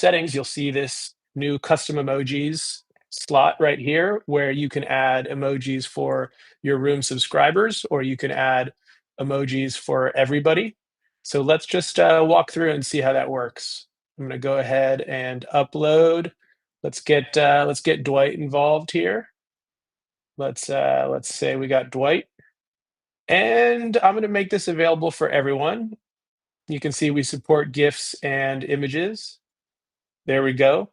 settings, you'll see this new custom emojis slot right here where you can add emojis for your room subscribers, or you can add emojis for everybody. So let's just walk through and see how that works. I'm going to go ahead and upload. Let's get Dwight involved here. Let's say we got Dwight, and I'm going to make this available for everyone. You can see we support GIFs and images. There we go.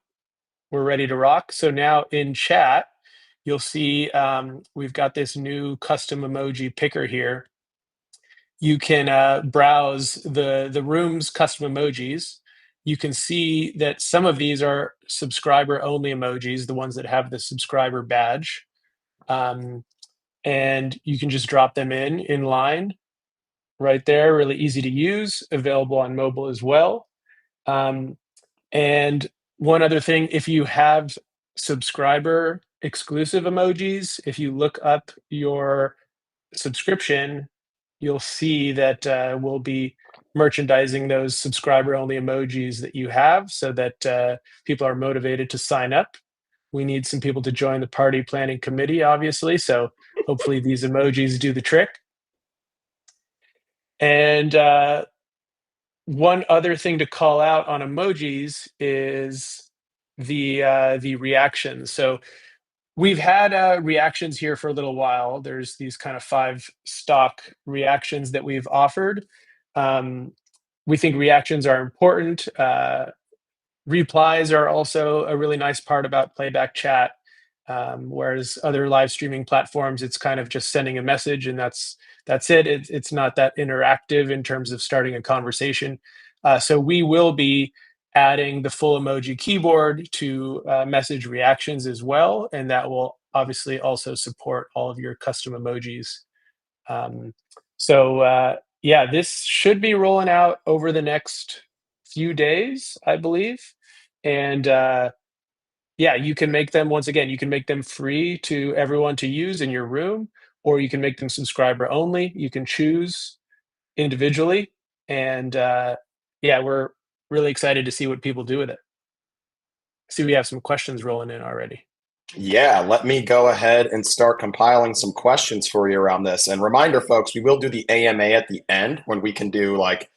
We're ready to rock. So now in chat, you'll see we've got this new custom emoji picker here. You can browse the room's custom emojis. You can see that some of these are subscriber only emojis, the ones that have the subscriber badge. And you can just drop them in line right there, really easy to use, available on mobile as well. And one other thing, if you have subscriber exclusive emojis, if you look up your subscription, you'll see that we'll be merchandising those subscriber only emojis that you have so that people are motivated to sign up. We need some people to join the party planning committee, obviously. So hopefully these emojis do the trick. And one other thing to call out on emojis is the reactions. So we've had reactions here for a little while. There's these kind of 5 stock reactions that we've offered. We think reactions are important. Replies are also a really nice part about Playback chat, whereas other live streaming platforms, it's kind of just sending a message and that's it. It's not that interactive in terms of starting a conversation. So we will be adding the full emoji keyboard to message reactions as well, and that will obviously also support all of your custom emojis. Yeah, this should be rolling out over the next few days, I believe. And yeah, you can make them, once again, you can make them free to everyone to use in your room, or you can make them subscriber only. You can choose individually. And yeah, we're really excited to see what people do with it. See, we have some questions rolling in already. Yeah, let me go ahead and start compiling some questions for you around this. And reminder, folks, we will do the AMA at the end when we can do like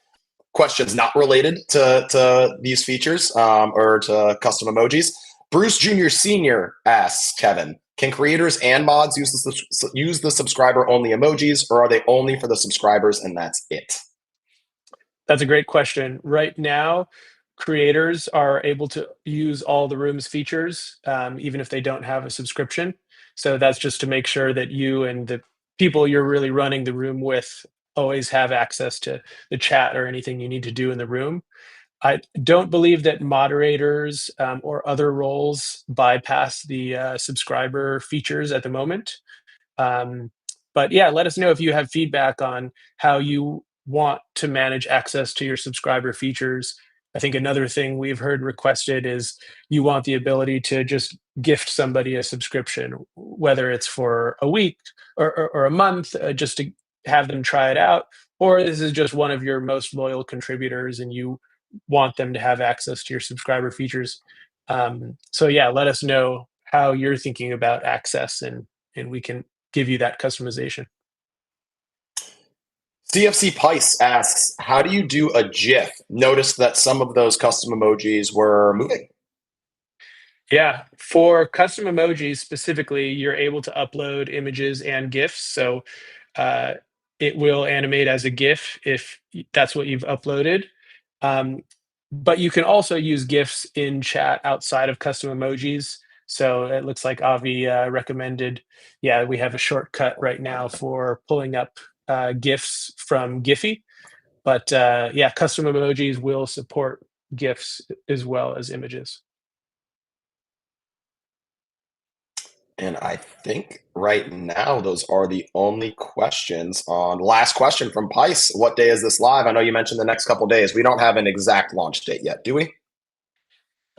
questions not related to these features or to custom emojis. Bruce Jr. Sr. asks Kevin, can creators and mods use the subscriber only emojis, or are they only for the subscribers and that's it? That's a great question. Right now, creators are able to use all the room's features, even if they don't have a subscription. So that's just to make sure that you and the people you're really running the room with always have access to the chat or anything you need to do in the room. I don't believe that moderators or other roles bypass the subscriber features at the moment. But yeah, let us know if you have feedback on how you want to manage access to your subscriber features. I think another thing we've heard requested is you want the ability to just gift somebody a subscription, whether it's for a week or a month, just to have them try it out, or this is just one of your most loyal contributors and you want them to have access to your subscriber features. So yeah, let us know how you're thinking about access, and we can give you that customization. CFC Pice asks, how do you do a GIF? Notice that some of those custom emojis were moving. Yeah, for custom emojis specifically, you're able to upload images and GIFs. So it will animate as a GIF if that's what you've uploaded. But you can also use GIFs in chat outside of custom emojis. So it looks like Avi recommended, yeah, we have a shortcut right now for pulling up GIFs from Giphy. But yeah, custom emojis will support GIFs as well as images. And I think right now those are the only questions on last question from Pice. What day is this live? I know you mentioned the next couple days. We don't have an exact launch date yet, do we?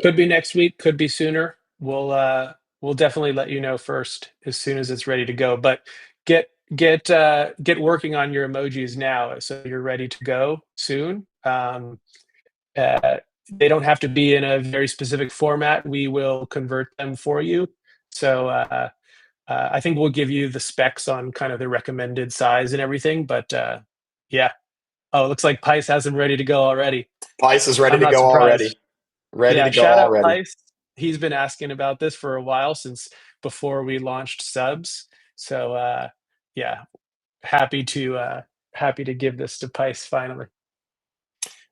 Could be next week, could be sooner. We'll definitely let you know first as soon as it's ready to go. But get working on your emojis now so you're ready to go soon. they don't have to be in a very specific format. We will convert them for you. So I think we'll give you the specs on kind of the recommended size and everything. But yeah. Oh, it looks like Pice has them ready to go already. Pice is ready I'm to not go surprised. already. Ready Yeah, to go shout out already. Pice. He's been asking about this for a while since before we launched subs. So yeah, happy to happy to give this to Pice finally.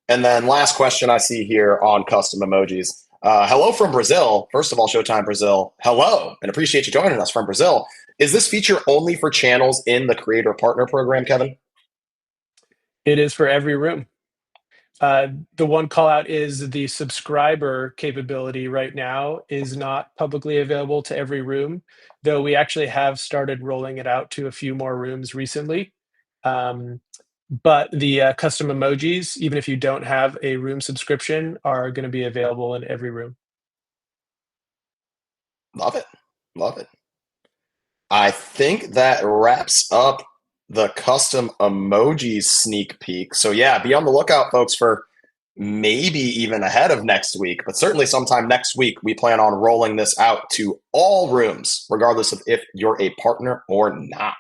And then last question I see here on custom emojis. Hello from Brazil. First of all, Showtime Brazil. Hello, and appreciate you joining us from Brazil. Is this feature only for channels in the Creator Partner Program, Kevin? It is for every room. The one call out is the subscriber capability right now is not publicly available to every room, though we actually have started rolling it out to a few more rooms recently. Um, but the custom emojis, even if you don't have a room subscription, are going to be available in every room. Love it. Love it. I think that wraps up the custom emojis sneak peek. So, yeah, be on the lookout, folks, for maybe even ahead of next week, but certainly sometime next week, we plan on rolling this out to all rooms, regardless of if you're a partner or not.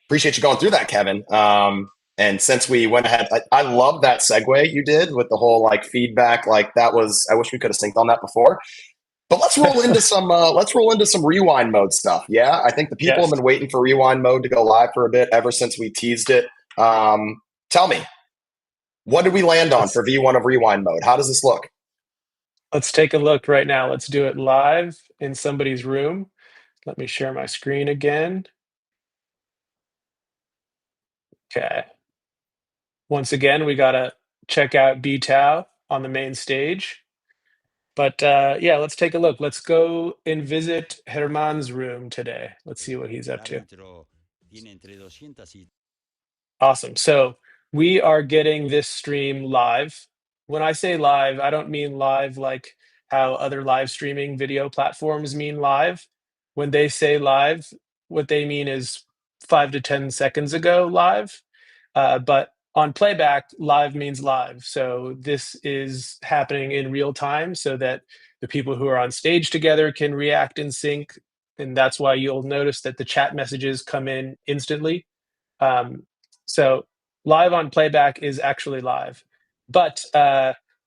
Appreciate you going through that, Kevin. And since we went ahead, I love that segue you did with the whole like feedback. Like that was, I wish we could have synced on that before. But let's roll into some rewind mode stuff. Yeah, I think the people have Yes. been waiting for rewind mode to go live for a bit ever since we teased it. Tell me, what did we land on Let's for V1 of rewind mode? How does this look? let's take a look right now. Let's do it live in somebody's room. Let me share my screen again. Okay. Once again, we gotta check out BTow on the main stage. But yeah, let's take a look. Let's go and visit Herman's room today. Let's see what he's up to. Awesome. So we are getting this stream live. When I say live, I don't mean live like how other live streaming video platforms mean live. When they say live, what they mean is 5 to 10 seconds ago live. But on playback, live means live. So this is happening in real time so that the people who are on stage together can react in sync. And that's why you'll notice that the chat messages come in instantly. Um, so live on playback is actually live, but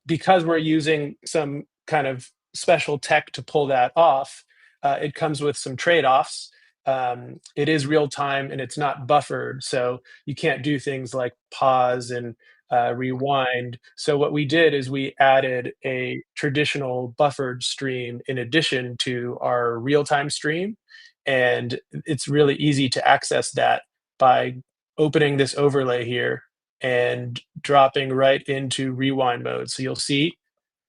because we're using some kind of special tech to pull that off, it comes with some trade-offs. It is real time and it's not buffered, so you can't do things like pause and rewind. So what we did is we added a traditional buffered stream in addition to our real-time stream, and it's really easy to access that by opening this overlay here and dropping right into rewind mode. So you'll see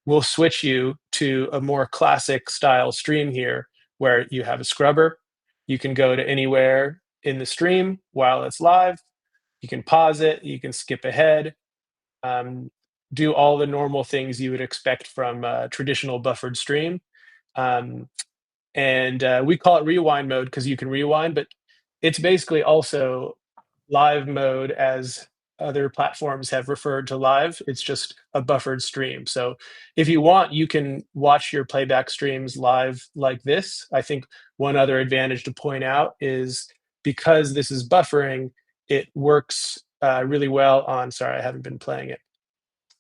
we'll switch you to a more classic style stream here where you have a scrubber. You can go to anywhere in the stream while it's live. You can pause it, you can skip ahead, um, do all the normal things you would expect from a traditional buffered stream. Um, and we call it rewind mode because you can rewind, but it's basically also live mode as other platforms have referred to live. It's just a buffered stream. So if you want, you can watch your playback streams live like this. I think one other advantage to point out is because this is buffering, it works really well on, sorry, I haven't been playing it.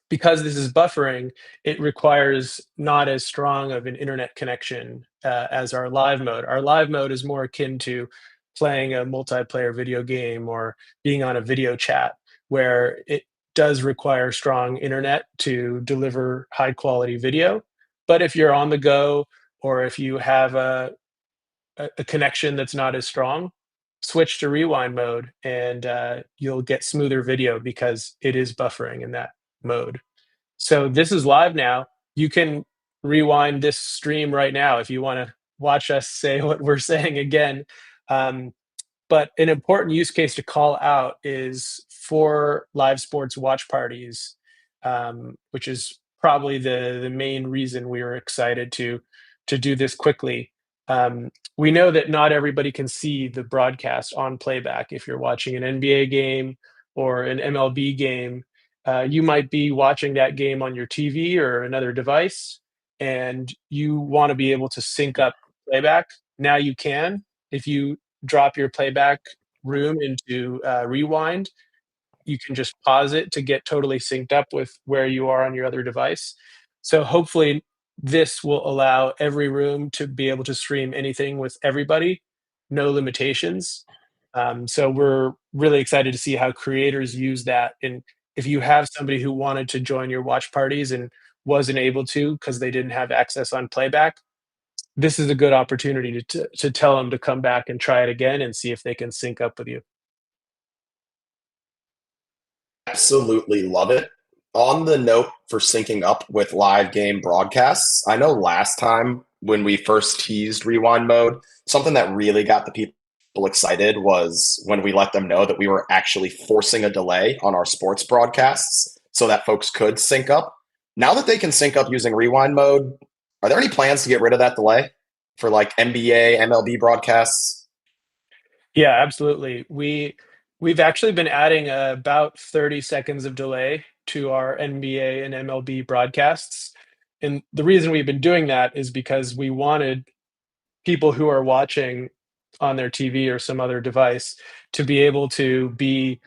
Because this is buffering, it requires not as strong of an internet connection as our live mode. Our live mode is more akin to playing a multiplayer video game or being on a video chat, where it does require strong internet to deliver high quality video. But if you're on the go or if you have a connection that's not as strong, switch to rewind mode and you'll get smoother video because it is buffering in that mode. So this is live now. You can rewind this stream right now if you want to watch us say what we're saying again. Um, but an important use case to call out is for live sports watch parties, which is probably the main reason we were excited to do this quickly. We know that not everybody can see the broadcast on playback if you're watching an NBA game or an MLB game. You might be watching that game on your TV or another device, and you want to be able to sync up playback. Now you can. If you drop your playback room into rewind, you can just pause it to get totally synced up with where you are on your other device. So hopefully this will allow every room to be able to stream anything with everybody, no limitations. So we're really excited to see how creators use that. And if you have somebody who wanted to join your watch parties and wasn't able to because they didn't have access on playback, this is a good opportunity to tell them to come back and try it again and see if they can sync up with you. Absolutely love it. On the note for syncing up with live game broadcasts, I know last time when we first teased Rewind Mode, something that really got the people excited was when we let them know that we were actually forcing a delay on our sports broadcasts so that folks could sync up. Now that they can sync up using Rewind Mode, are there any plans to get rid of that delay for like NBA, MLB broadcasts? Yeah, absolutely. We've actually been adding about 30 seconds of delay to our NBA and MLB broadcasts. And the reason we've been doing that is because we wanted people who are watching on their TV or some other device to be able to be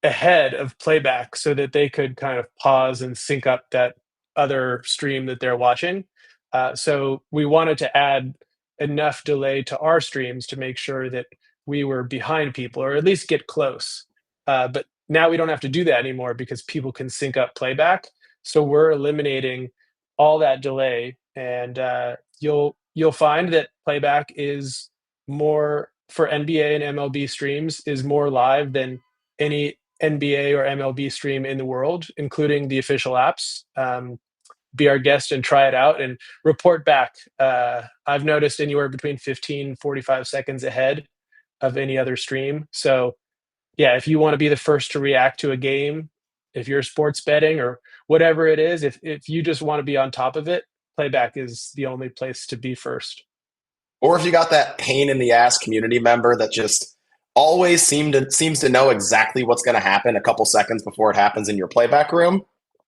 ahead of playback so that they could kind of pause and sync up that other stream that they're watching. So we wanted to add enough delay to our streams to make sure that we were behind people or at least get close. But now we don't have to do that anymore because people can sync up playback. So we're eliminating all that delay, and you'll find that playback is more for NBA and MLB streams is more live than any NBA or MLB stream in the world, including the official apps. Be our guest and try it out and report back. I've noticed anywhere between 15, 45 seconds ahead of any other stream. So, yeah, if you want to be the first to react to a game, if you're sports betting or whatever it is, if you just want to be on top of it, playback is the only place to be first. Or if you got that pain in the ass community member that just always seems to know exactly what's going to happen a couple seconds before it happens in your playback room,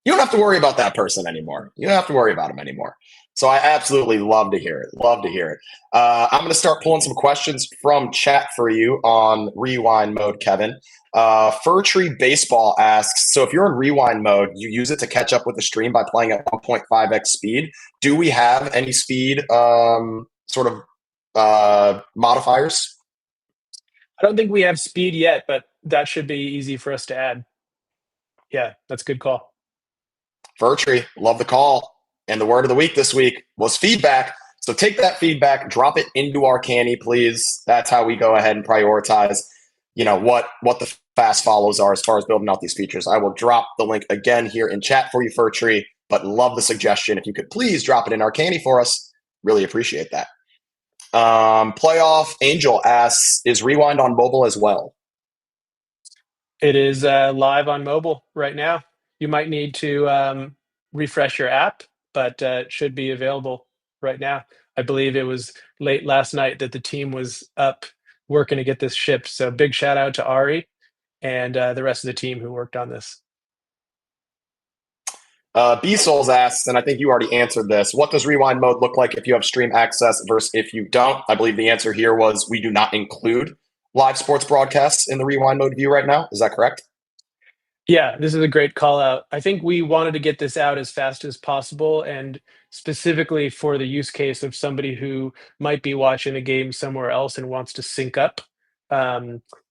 you don't have to worry about that person anymore. You don't have to worry about them anymore. So I absolutely love to hear it. Love to hear it. I'm going to start pulling some questions from chat for you on Rewind Mode, Kevin. Fur Tree Baseball asks, so if you're in Rewind Mode, you use it to catch up with the stream by playing at 1.5x speed. Do we have any speed sort of modifiers? I don't think we have speed yet, but that should be easy for us to add. Yeah, that's a good call. Fur Tree, love the call. And the word of the week this week was feedback. So take that feedback, drop it into our canny, please. That's how we go ahead and prioritize, what the fast follows are as far as building out these features. I will drop the link again here in chat for you, Fur Tree, but love the suggestion. If you could please drop it in our canny for us, really appreciate that. Playoff Angel asks, is Rewind on mobile as well? It is live on mobile right now. You might need to refresh your app, but it should be available right now. I believe it was late last night that the team was up working to get this shipped. So big shout out to Ari and the rest of the team who worked on this. B Souls asks, and I think you already answered this, what does Rewind Mode look like if you have stream access versus if you don't? I believe the answer here was we do not include live sports broadcasts in the Rewind Mode view right now. Is that correct? Yeah, this is a great call out. I think we wanted to get this out as fast as possible and specifically for the use case of somebody who might be watching a game somewhere else and wants to sync up.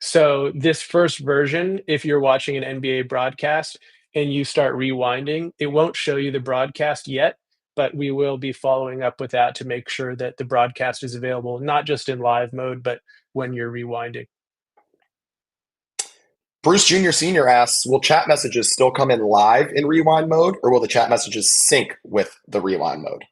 So this first version, if you're watching an NBA broadcast and you start rewinding, it won't show you the broadcast yet, but we will be following up with that to make sure that the broadcast is available, not just in live mode, but when you're rewinding. Bruce Jr. Sr. asks, will chat messages still come in live in Rewind Mode, or will the chat messages sync with the Rewind Mode?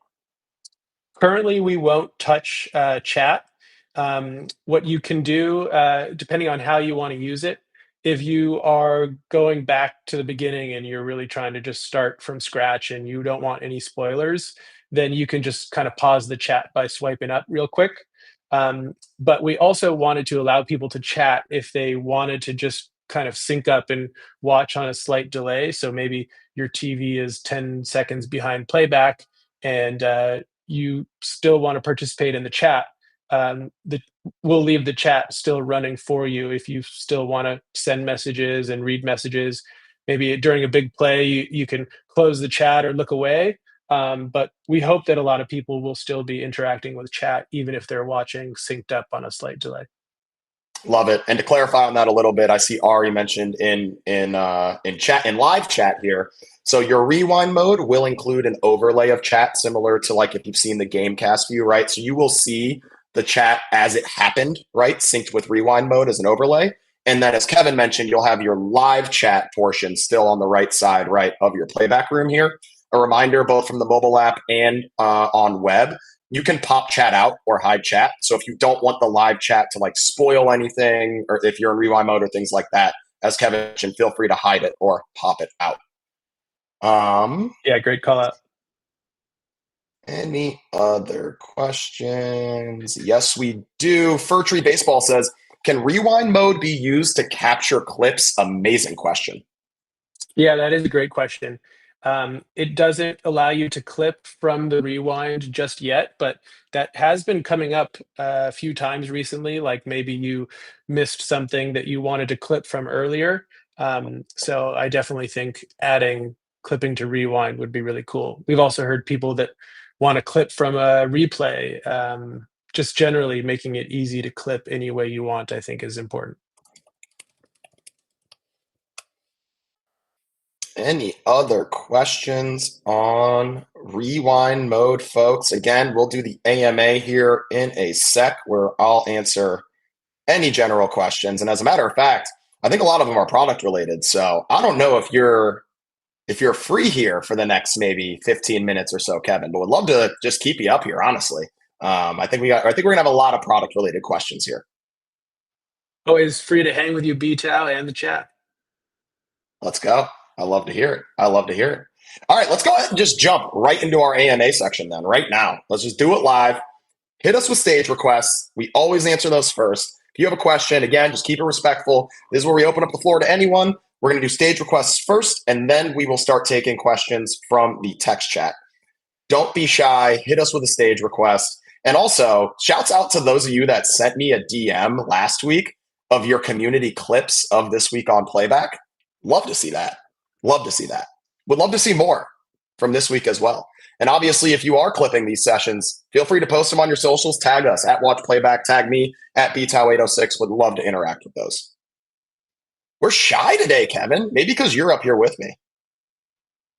Currently, we won't touch chat. What you can do, depending on how you want to use it, if you are going back to the beginning and you're really trying to just start from scratch and you don't want any spoilers, then you can just kind of pause the chat by swiping up real quick. But we also wanted to allow people to chat if they wanted to just kind of sync up and watch on a slight delay. So maybe your TV is 10 seconds behind playback, and you still want to participate in the chat. We'll leave the chat still running for you if you still want to send messages and read messages. Maybe during a big play, you can close the chat or look away. But we hope that a lot of people will still be interacting with chat, even if they're watching synced up on a slight delay. Love it. And to clarify on that a little bit, I see Ari mentioned in chat, in live chat here. So your rewind mode will include an overlay of chat, similar to like if you've seen the Gamecast view, right? So you will see the chat as it happened, right? Synced with rewind mode as an overlay. And then, as Kevin mentioned, you'll have your live chat portion still on the right side, right, of your playback room here. A reminder, both from the mobile app and on web, you can pop chat out or hide chat. So if you don't want the live chat to like spoil anything, or if you're in rewind mode or things like that, as Kevin mentioned, feel free to hide it or pop it out. Yeah, great call out. Any other questions? Yes, we do. Furtree Baseball says, can rewind mode be used to capture clips? Amazing question. Yeah, that is a great question. It doesn't allow you to clip from the rewind just yet, but that has been coming up a few times recently. Like maybe you missed something that you wanted to clip from earlier. So I definitely think adding clipping to rewind would be really cool. We've also heard people that want to clip from a replay. Just generally making it easy to clip any way you want, I think, is important. Any other questions on rewind mode, folks? Again, we'll do the AMA here in a sec where I'll answer any general questions. And as a matter of fact, I think a lot of them are product related. So I don't know if you're free here for the next maybe 15 minutes or so, Kevin, but would love to just keep you up here, honestly. I think we're gonna have a lot of product related questions here. Always free to hang with you, BTow, and the chat. Let's go. I love to hear it. I love to hear it. All right, let's go ahead and just jump right into our AMA section then, right now. Let's just do it live. Hit us with stage requests. We always answer those first. If you have a question, again, just keep it respectful. This is where we open up the floor to anyone. We're going to do stage requests first, and then we will start taking questions from the text chat. Don't be shy. Hit us with a stage request. And also, shouts out to those of you that sent me a DM last week of your community clips of this week on Playback. Love to see that. Love to see that. Would love to see more from this week as well. And obviously, if you are clipping these sessions, feel free to post them on your socials. Tag us at Watch Playback. Tag me at BTow806. Would love to interact with those. We're shy today, Kevin. Maybe because you're up here with me.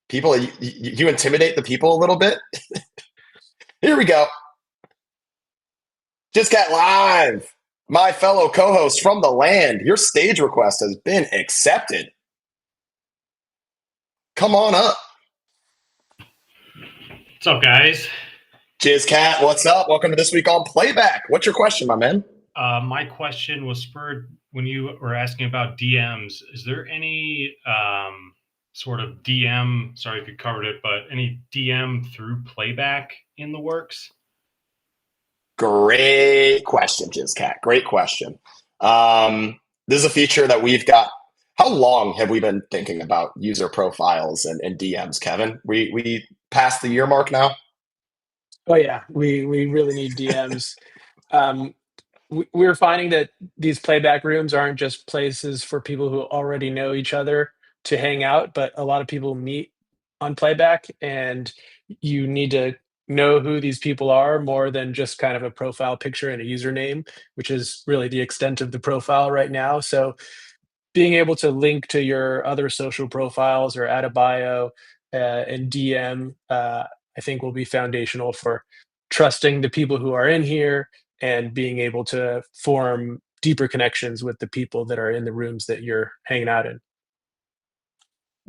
People, you intimidate the people a little bit. Here we go. Just got live. My fellow co-host from the land, your stage request has been accepted. Come on up. What's up, guys? Cat, what's up? Welcome to This Week on Playback. What's your question, my man? My question was spurred when you were asking about DMs. Is there any sort of DM, sorry if you covered it, but any DM through Playback in the works? Great question, Cat. Great question. This is a feature that we've got. How long have we been thinking about user profiles and DMs, Kevin? We passed the year mark now? Oh yeah, we really need DMs. We're finding that these playback rooms aren't just places for people who already know each other to hang out, but a lot of people meet on playback, and you need to know who these people are more than just kind of a profile picture and a username, which is really the extent of the profile right now. So being able to link to your other social profiles or add a bio and DM, I think will be foundational for trusting the people who are in here and being able to form deeper connections with the people that are in the rooms that you're hanging out in.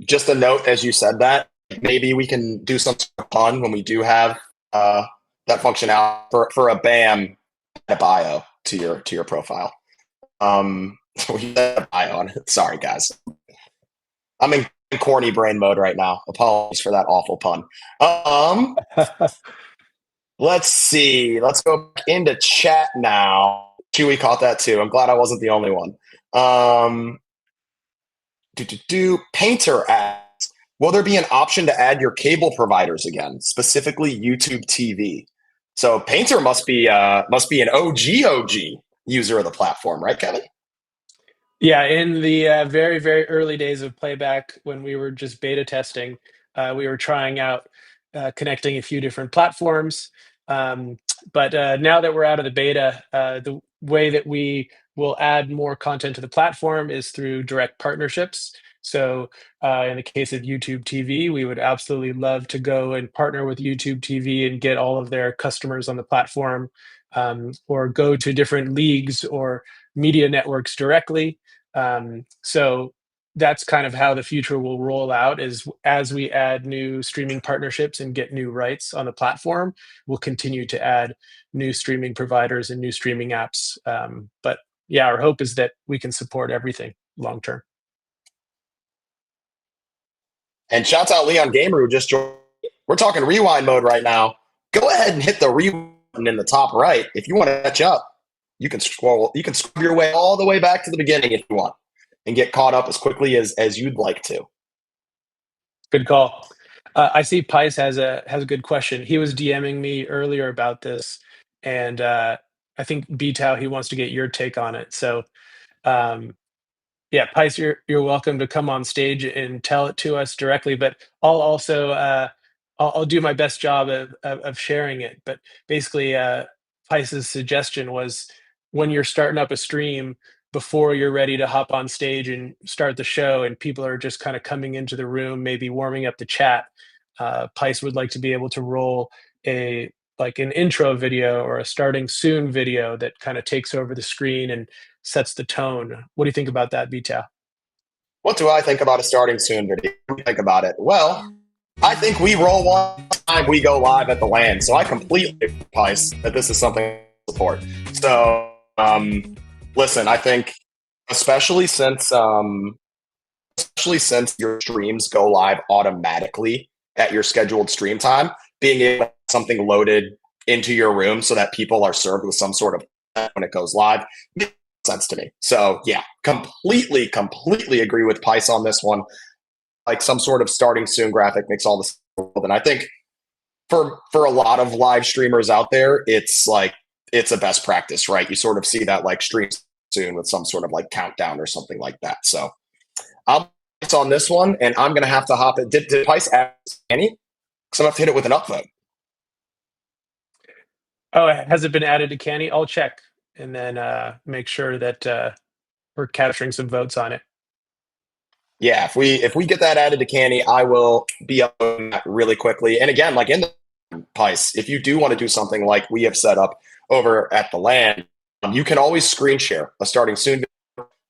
Just a note, as you said that, maybe we can do some sort of fun when we do have that functionality for a BAM, a bio to your profile. We have a bio on it. Sorry, guys. I'm in corny brain mode right now. Apologies for that awful pun. Let's see. Let's go back into chat now. Chewy caught that too. I'm glad I wasn't the only one. Painter asks, will there be an option to add your cable providers again, specifically YouTube TV? So Painter must be an OG user of the platform, right, Kevin? Yeah, in the very, very early days of Playback, when we were just beta testing, we were trying out connecting a few different platforms. But now that we're out of the beta, the way that we will add more content to the platform is through direct partnerships. So, in the case of YouTube TV, we would absolutely love to go and partner with YouTube TV and get all of their customers on the platform, or go to different leagues or media networks directly. So that's kind of how the future will roll out, is as we add new streaming partnerships and get new rights on the platform, we'll continue to add new streaming providers and new streaming apps. But yeah, our hope is that we can support everything long term. And shouts out Leon Gamer who just joined. We're talking rewind mode right now. Go ahead and hit the rewind button in the top right if you want to catch up. You can scroll your way all the way back to the beginning if you want and get caught up as quickly as you'd like to. Good call. I see Pice has a good question. He was DMing me earlier about this, and I think BTow, he wants to get your take on it. So um, yeah, Pice, you're welcome to come on stage and tell it to us directly. But I'll also I'll do my best job of sharing it. But basically, Pice's suggestion was, when you're starting up a stream, before you're ready to hop on stage and start the show, and people are just kind of coming into the room, maybe warming up the chat, Pice would like to be able to roll a like an intro video or a starting soon video that kind of takes over the screen and sets the tone. What do you think about that, BTow? What do I think about a starting soon video? What do you think about it? Well, I think we roll one time we go live at the LAN. So I completely Pice that this is something to support. So listen, I think especially since your streams go live automatically at your scheduled stream time, being able to have something loaded into your room so that people are served with some sort of when it goes live makes sense to me. So yeah, completely agree with Pice on this one. Like some sort of starting soon graphic makes all this. And I think for a lot of live streamers out there, it's a best practice, right? You sort of see that like stream soon with some sort of like countdown or something like that. So I'll on this one, and I'm gonna have to hop it. Did Pice ask any? Because I'm gonna have to hit it with an upvote. Oh, has it been added to Canny? I'll check and then make sure that we're capturing some votes on it. Yeah, if we get that added to Canny, I will be up on that really quickly. And again, like in the Pice, if you do want to do something like we have set up over at the LAN, you can always screen share a starting soon video.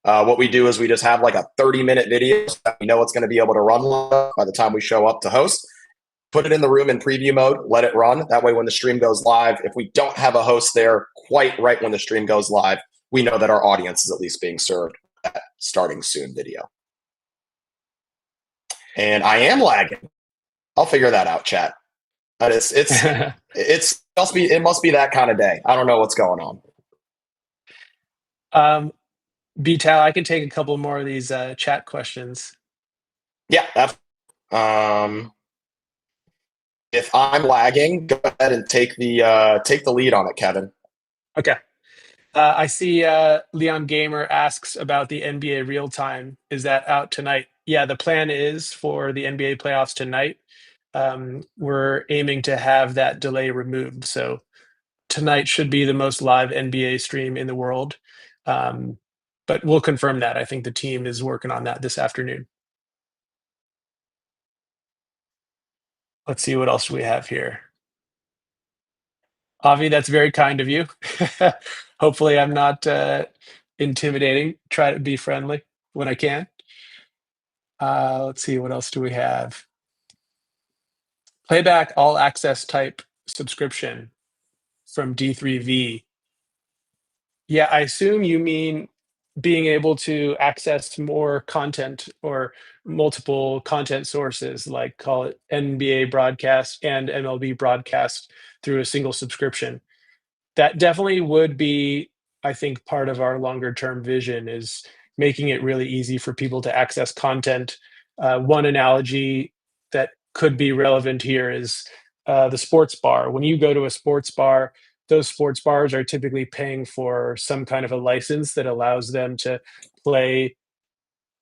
What we do is we just have like a 30-minute video so that we know it's going to be able to run by the time we show up to host. Put it in the room in preview mode, let it run. That way when the stream goes live, if we don't have a host there quite right when the stream goes live, we know that our audience is at least being served that starting soon video. And I am lagging. I'll figure that out, chat. But it must be that kind of day. I don't know what's going on. BTow, I can take a couple more of these chat questions. Yeah. If I'm lagging, go ahead and take the lead on it, Kevin. Okay. I see Leon Gamer asks about the NBA real time. Is that out tonight? Yeah, the plan is for the NBA playoffs tonight. We're aiming to have that delay removed. So tonight should be the most live NBA stream in the world. But we'll confirm that. I think the team is working on that this afternoon. Let's see, what else do we have here? Avi, that's very kind of you. Hopefully I'm not intimidating. Try to be friendly when I can. Let's see, what else do we have? Playback all access type subscription from D3V. Yeah, I assume you mean being able to access more content or multiple content sources, like call it NBA broadcast and MLB broadcast through a single subscription. That definitely would be, I think, part of our longer term vision, is making it really easy for people to access content. One analogy that could be relevant here is the sports bar. When you go to a sports bar, those sports bars are typically paying for some kind of a license that allows them to play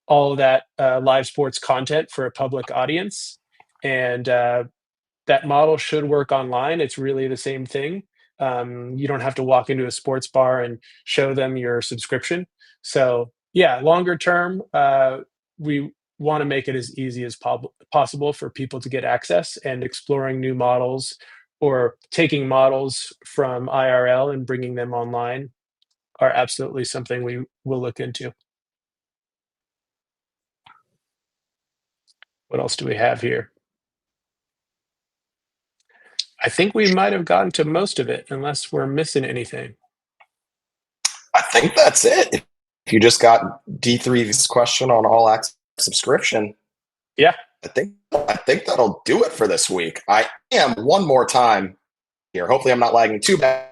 all of that live sports content for a public audience. And that model should work online. It's really the same thing. You don't have to walk into a sports bar and show them your subscription. So yeah, longer term, we want to make it as easy as possible for people to get access, and exploring new models or taking models from IRL and bringing them online are absolutely something we will look into. What else do we have here? I think we might have gotten to most of it, unless we're missing anything. I think that's it. If you just got D3's question on all access subscription, yeah, I think that'll do it for this week. I am one more time here. Hopefully, I'm not lagging too bad.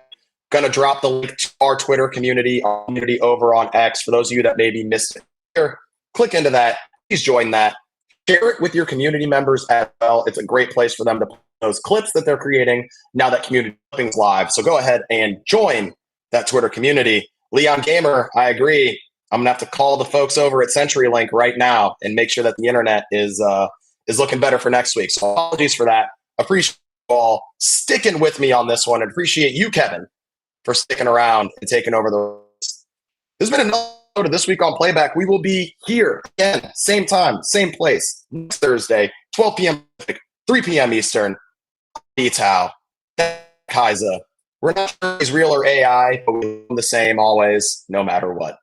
Gonna drop the link to our Twitter community, our community over on X. For those of you that maybe missed it here, click into that. Please join that. Share it with your community members as well. It's a great place for them to post those clips that they're creating now that community clipping's live. So go ahead and join that Twitter community. Leon Gamer, I agree. I'm gonna have to call the folks over at CenturyLink right now and make sure that the internet is looking better for next week. So apologies for that. Appreciate you all sticking with me on this one, and appreciate you, Kevin, for sticking around and taking over the. This has been another episode of This Week on Playback. We will be here again, same time, same place, next Thursday, 12 p.m. Pacific, 3 p.m. Eastern. BTow, Kaiser. We're not sure if he's real or AI, but we're the same always, no matter what.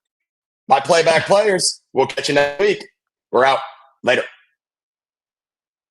My Playback players, we'll catch you next week. We're out. Later.